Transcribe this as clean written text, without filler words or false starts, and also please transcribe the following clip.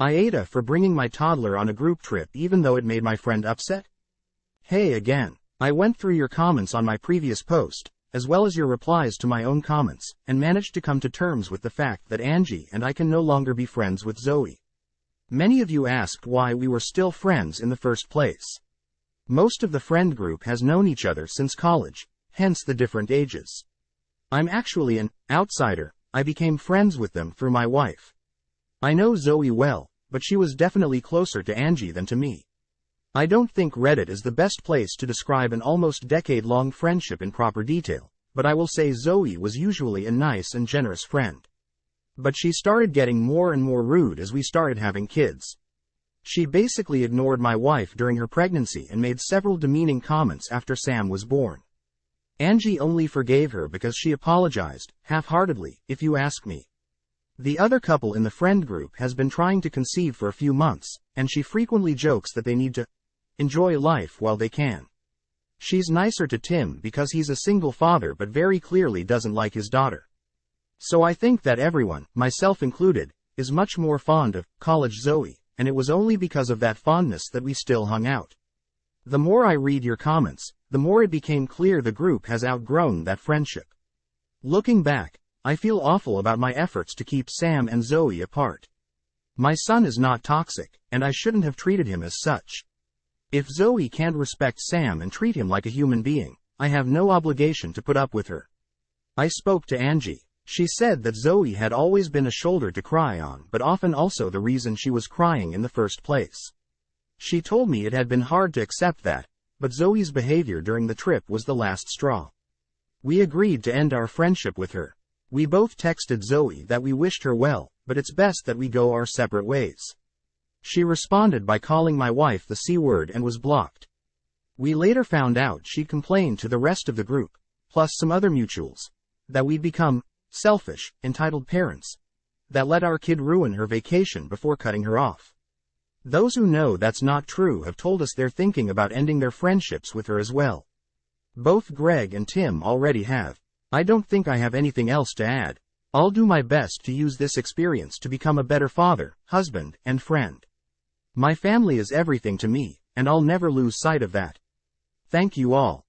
AITA for bringing my toddler on a group trip even though it made my friend upset? Hey again. I went through your comments on my previous post, as well as your replies to my own comments, and managed to come to terms with the fact that Angie and I can no longer be friends with Zoe. Many of you asked why we were still friends in the first place. Most of the friend group has known each other since college, hence the different ages. I'm actually an outsider. I became friends with them through my wife. I know Zoe well, but she was definitely closer to Angie than to me. I don't think Reddit is the best place to describe an almost decade-long friendship in proper detail, but I will say Zoe was usually a nice and generous friend. But she started getting more and more rude as we started having kids. She basically ignored my wife during her pregnancy and made several demeaning comments after Sam was born. Angie only forgave her because she apologized, half-heartedly, if you ask me. The other couple in the friend group has been trying to conceive for a few months, and she frequently jokes that they need to enjoy life while they can. She's nicer to Tim because he's a single father but very clearly doesn't like his daughter. So I think that everyone, myself included, is much more fond of college Zoe, and it was only because of that fondness that we still hung out. The more I read your comments, the more it became clear the group has outgrown that friendship. Looking back, I feel awful about my efforts to keep Sam and Zoe apart. My son is not toxic, and I shouldn't have treated him as such. If Zoe can't respect Sam and treat him like a human being, I have no obligation to put up with her. I spoke to Angie. She said that Zoe had always been a shoulder to cry on, but often also the reason she was crying in the first place. She told me it had been hard to accept that, but Zoe's behavior during the trip was the last straw. We agreed to end our friendship with her. We both texted Zoe that we wished her well, but it's best that we go our separate ways. She responded by calling my wife the C word and was blocked. We later found out she'd complained to the rest of the group, plus some other mutuals, that we'd become selfish, entitled parents, that let our kid ruin her vacation before cutting her off. Those who know that's not true have told us they're thinking about ending their friendships with her as well. Both Greg and Tim already have. I don't think I have anything else to add. I'll do my best to use this experience to become a better father, husband, and friend. My family is everything to me, and I'll never lose sight of that. Thank you all.